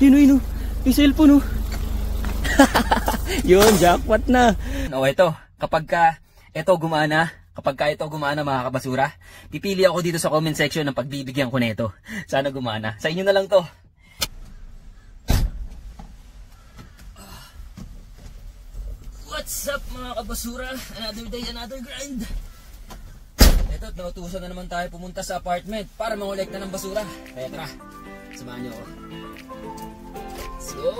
Yun, yung cellphone, oh. Yun, jackpot na. O, ito, kapag ito gumana mga kabasura, pipili ako dito sa comment section ng pagbibigyan ko nito. Sana gumana. Sa inyo na lang to. What's up mga kabasura? Another day, another grind. Ito, nautusan na naman tayo pumunta sa apartment para mangolekta ng basura. Kaya tara, samahan niyo ako. Let's go!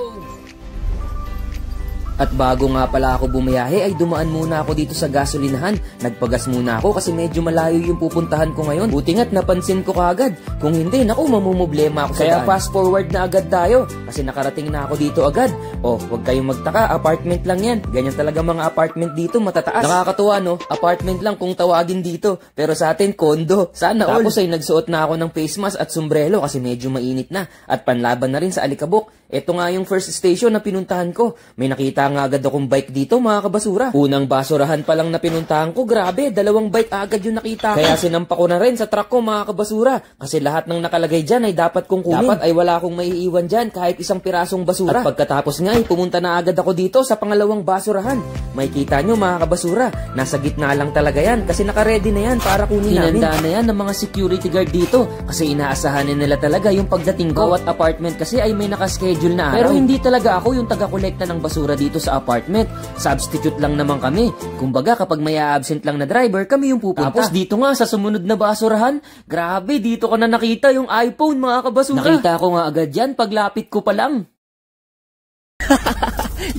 At bago nga pala ako bumiyahe ay dumaan muna ako dito sa gasolinahan. Nagpagas muna ako kasi medyo malayo yung pupuntahan ko ngayon. Buti nga't napansin ko kaagad. Kung hindi, naku, mamumblema ako. Kaya fast forward na agad tayo kasi nakarating na ako dito agad. Oh, huwag kayong magtaka, apartment lang yan. Ganyan talaga mga apartment dito, matataas. Nakakatuwa, no? Apartment lang kung tawagin dito. Pero sa atin, kondo. Sana all. Tapos ay nagsuot na ako ng face mask at sombrero kasi medyo mainit na. At panlaban na rin sa alikabok. Ito nga yung first station na pinuntahan ko. May nakita nga agad akong bike dito mga kabasura. Unang basurahan pa lang na pinuntahan ko, grabe, 2 bike agad yung nakita ko. Kaya sinampa ko na rin sa truck ko mga kabasura. Kasi lahat ng nakalagay dyan ay dapat kong kunin. Dapat ay wala akong maiiwan dyan kahit isang pirasong basura. At pagkatapos nga ay pumunta na agad ako dito sa pangalawang basurahan. May kita nyo mga kabasura, nasa gitna lang talaga yan kasi nakaredy na yan para kunin namin. Hinanda na yan ng mga security guard dito kasi inaasahan nila talaga yung pagdating ko. Bawat apartment kasi ay may nakaschedule na araw. Pero hindi talaga ako yung taga-kolekta ng basura dito sa apartment. Substitute lang naman kami. Kumbaga kapag may absent lang na driver, kami yung pupunta. Tapos dito nga sa sumunod na basurahan, grabe, dito ko na nakita yung iPhone mga kabasura. Nakita ko nga agad yan paglapit ko pa lang.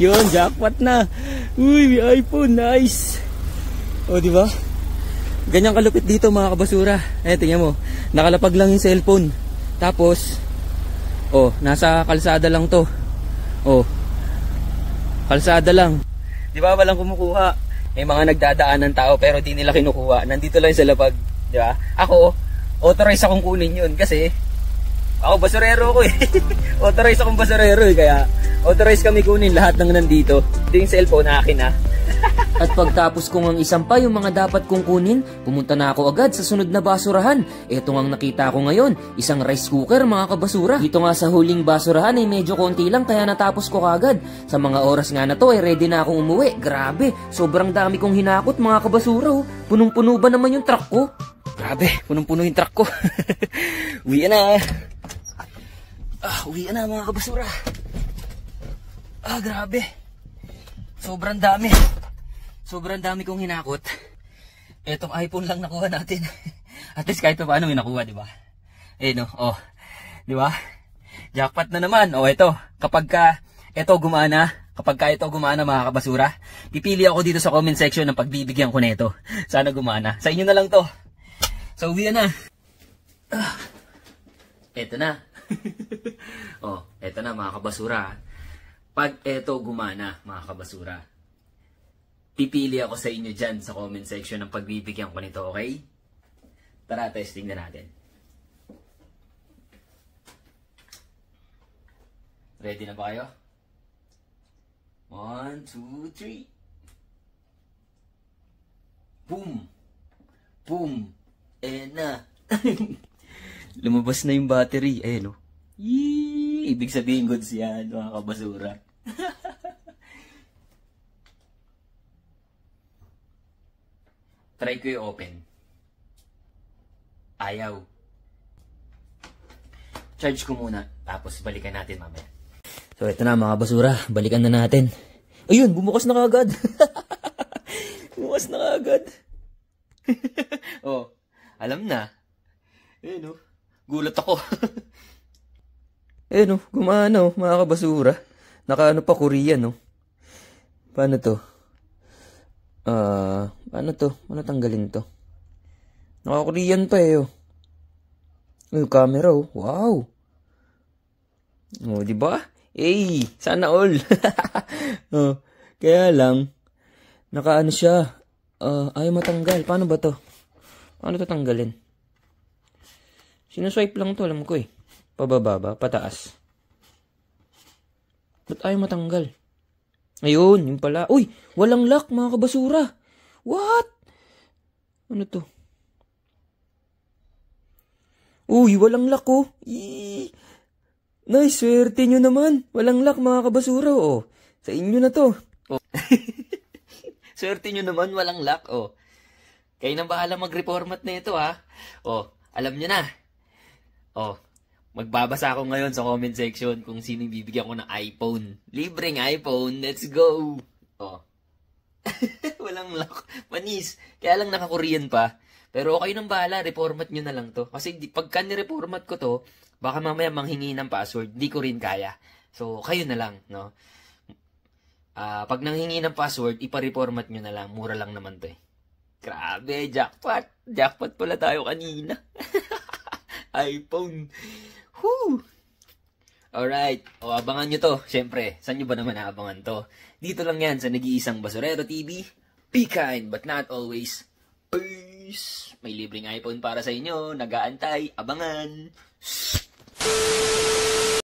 Yun, jackpot na. Uy, may iPhone, nice. O, di ba? Ganyan kalupit dito mga kabasura. Eh, tingnan mo. Nakalapag lang yung cellphone. Tapos, oh, nasa kalsada lang to. Oh, kalsada lang. Di ba, walang kumukuha. May mga nagdadaan ng tao pero di nila kinukuha. Nandito lang sa lapag. Di ba? Ako, authorize akong kunin yun kasi ako basurero ko eh. Authorize akong basurero eh. Kaya authorize kami kunin lahat ng nandito. Ito yung cellphone na akin ha. At pagtapos kong ang isang pa yung mga dapat kong kunin, pumunta na ako agad sa sunod na basurahan. Ito ang nakita ko ngayon, isang rice cooker mga kabasura. Dito nga sa huling basurahan ay medyo konti lang kaya natapos ko kagad. Sa mga oras nga na to ay ready na akong umuwi. Grabe, sobrang dami kong hinakot mga kabasura. Oh. Punong-puno ba naman yung truck ko? Grabe, punong-puno yung truck ko. Uwi na. Uwi na mga kabasura. Grabe. Sobrang dami. Sobrang dami kong hinakot. Etong iPhone lang nakuha natin. At least kahit pa paano may nakuha, di ba? Eh no, oh. Di ba? Jackpot na naman. Oh, ito. Kapag ito gumana mga kabasura, pipili ako dito sa comment section ng pagbibigyan ko nito. Sana gumana. Sa inyo na lang to. So, uwi na. Ito na. Oh, ito na mga kabasura. Pag ito gumana mga kabasura, pipili ako sa inyo dyan sa comment section ng pagbibigyan ko nito, okay? Tara, testing na natin. Ready na ba kayo? 1, 2, 3. Boom! Boom! Na. Lumabas na yung battery. Ayan o. Yee! Ibig sabihin goods yan, mga kabasura. Try ko yung open. Ayaw. Charge ko muna, tapos balikan natin mamaya. So ito na mga basura, balikan na natin. Ayun, bumukas na kaagad. Bumukas na kaagad. Oh, alam na. Ayun oh, gulat ako. Ayun oh, gumana oh, mga kabasura. Nakaano pa Korean oh. Paano to? Paano to? Paano tanggalin to? Naka-Korean pa eh oh. Yung camera oh. Wow. Oh, di ba? Eh, sana all. Oh, kaya lang nakaano siya. Ayaw matanggal. Paano ba to? Paano to tanggalin? Sinuswipe lang to, alam ko eh. Pababa ba? Pataas. Ba't ayaw matanggal? Ayun, yung pala. Uy, walang lock mga kabasura. What? Ano to? Uy, walang lock oh. Eee. Nice, swerte nyo naman. Walang luck mga kabasura, oh. Sa inyo na to. Oh. Swerte nyo naman, walang luck, oh. Kayo nang bahala mag-reformat na ito, ha. Oh, alam nyo na. Oh, magbabasa ako ngayon sa comment section kung sino bibigyan ko ng iPhone. Libreng iPhone, let's go. Oh. Walang luck. Panis. Kaya lang naka-Korean pa. Pero kayo nang bahala, reformat nyo na lang to. Kasi pagka ni-reformat ko to, baka mamaya manghingi ng password, di ko rin kaya. So, kayo na lang, no? Pag nanghingi ng password, ipa-reformat nyo na lang. Mura lang naman to eh. Grabe, jackpot. Jackpot pala tayo kanina. iPhone. Whoo! Alright. O, abangan nyo to. Siyempre, saan nyo ba naman aabangan to? Dito lang yan sa Nag-iisang Basurero TV. Be kind, but not always. Peace! May libreng iPhone para sa inyo. Nag-aantay. Abangan!